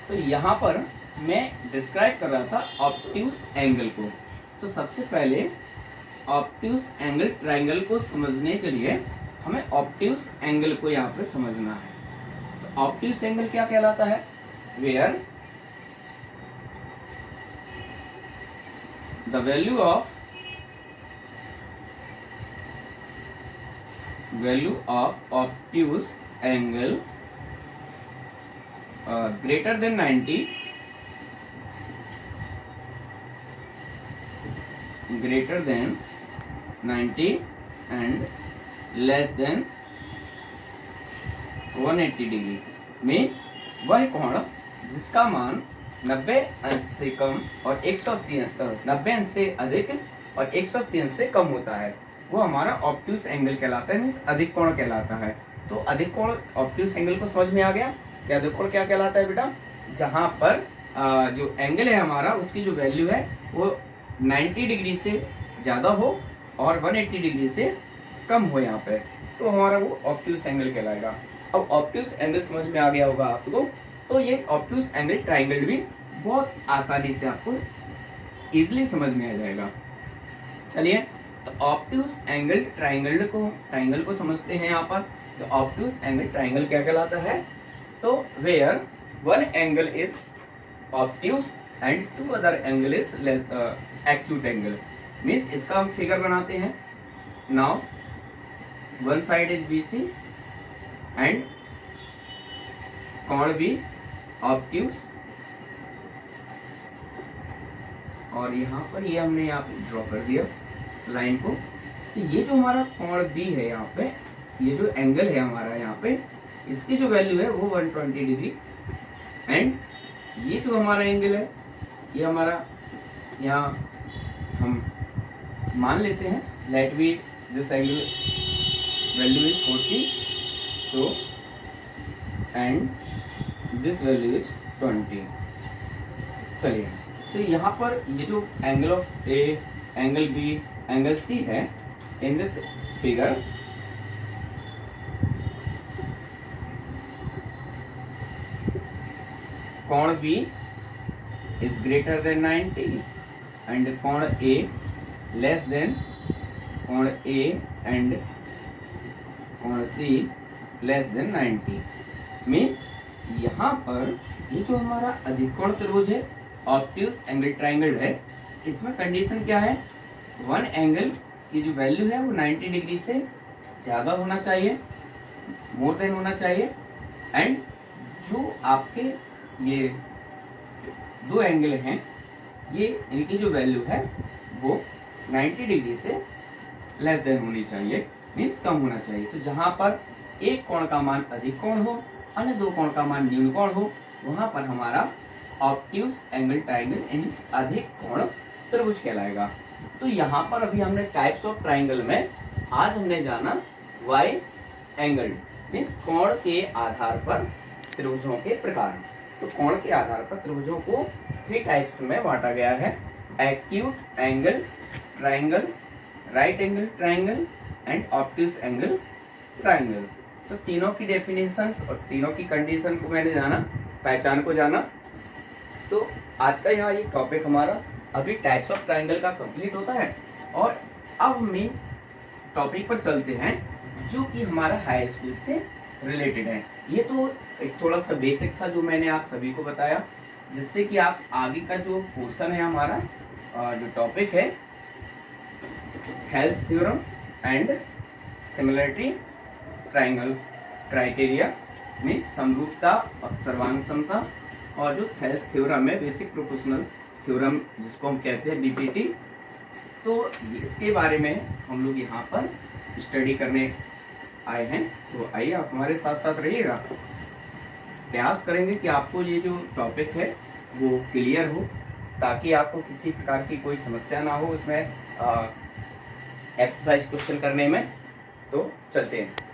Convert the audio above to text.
तो यहाँ पर मैं डिस्क्राइब कर रहा था ऑब्ट्यूज एंगल को। तो सबसे पहले ऑब्ट्यूज एंगल ट्राइंगल को समझने के लिए हमें ऑब्ट्यूज एंगल को यहाँ पे समझना है। तो ऑब्ट्यूज एंगल क्या कहलाता है? Where the value of obtuse angle greater than 90 and less than 180 degree means वह कोण जिसका मान 90 अंश से कम और 180 90 अंश से अधिक और 180 अंश से कम होता है, वो हमारा ऑब्ट्यूज एंगल कहलाता है, मीन्स अधिक कोण कहलाता है। तो अधिक कोण ऑब्ट्यूज एंगल को समझ में आ गया। क्या अधिक कोण क्या कहलाता है बेटा? जहां पर जो एंगल है हमारा उसकी जो वैल्यू है वो 90 डिग्री से ज़्यादा हो और 180 डिग्री से कम हो यहाँ पे, तो हमारा वो ऑब्ट्यूज एंगल कहलाएगा। अब ऑब्ट्यूज एंगल समझ में आ गया होगा आपको, तो ये ऑब्ट्यूज एंगल ट्राइंगल भी बहुत आसानी से आपको इजीली समझ में आ जाएगा। चलिए, तो ऑब्ट्यूज एंगल ट्राइंगल को समझते हैं यहाँ पर। तो ऑब्ट्यूज एंगल ट्राइंगल क्या कहलाता है? तो where one angle is obtuse and two other angle is acute angle, means इसका हम फिगर बनाते हैं। Now one side is BC and कोण भी ऑब्ट्यूज, और यहाँ पर ये हमने यहाँ पे ड्रॉ कर दिया लाइन को। तो ये जो हमारा कोण B है यहाँ पे, ये जो एंगल है हमारा यहाँ पे, इसकी जो वैल्यू है वो 120 डिग्री, एंड ये जो हमारा एंगल है ये हमारा यहाँ हम मान लेते हैं let be this angle value is 40, so and this value is 20। चलिए, तो यहाँ पर ये जो angle of A, angle B, angle C है, इन दिस फिगर कोण B is greater than 90 and कोण A less than कोण A and कोण C less than 90, मीन्स यहाँ पर ये जो हमारा अधिकोण त्रिभुज है, ऑब्ट्यूज एंगल ट्राइंगल है, इसमें कंडीशन क्या है? वन एंगल की जो वैल्यू है वो 90 डिग्री से ज़्यादा होना चाहिए, मोर देन होना चाहिए, एंड जो आपके ये दो एंगल हैं ये इनकी जो वैल्यू है वो 90 डिग्री से लेस देन होनी चाहिए, मीन्स कम होना चाहिए। तो जहाँ पर एक कोण का मान अधिक कोण हो, अन्य दो कोण का मान न्यून कोण हो, वहाँ पर हमारा ऑब्ट्यूज एंगल ट्राइंगल मीन्स अधिक कोण त्रिभुज कहलाएगा। तो यहाँ पर अभी हमने टाइप्स ऑफ ट्राइंगल में आज हमने जाना वाई एंगल, मीन्स कोण के आधार पर त्रिभुजों के प्रकार। तो कोण के आधार पर त्रिभुजों को 3 टाइप्स में बांटा गया है: acute angle triangle, right angle triangle and obtuse angle triangle. तो तीनों की डेफिनेशंस और तीनों की कंडीशन को मैंने जाना, पहचान को जाना। तो आज का यहाँ ये टॉपिक हमारा अभी टाइप्स ऑफ ट्राइंगल का कंप्लीट होता है, और अब मेन टॉपिक पर चलते हैं जो कि हमारा हाई स्कूल से रिलेटेड है। ये तो एक थोड़ा सा बेसिक था जो मैंने आप सभी को बताया, जिससे कि आप आगे का जो पोर्शन है हमारा जो टॉपिक है Thales theorem and similarity triangle criteria में समरूपता और सर्वांग समता, और जो थेल्स थ्योरम है बेसिक प्रोपोर्शनल थ्योरम जिसको हम कहते हैं BPT, तो इसके बारे में हम लोग यहाँ पर स्टडी करने आए हैं। तो आइए आप हमारे साथ साथ रहिएगा, प्रयास करेंगे कि आपको ये जो टॉपिक है वो क्लियर हो, ताकि आपको किसी प्रकार की कोई समस्या ना हो उसमें एक्सरसाइज क्वेश्चन करने में। तो चलते हैं।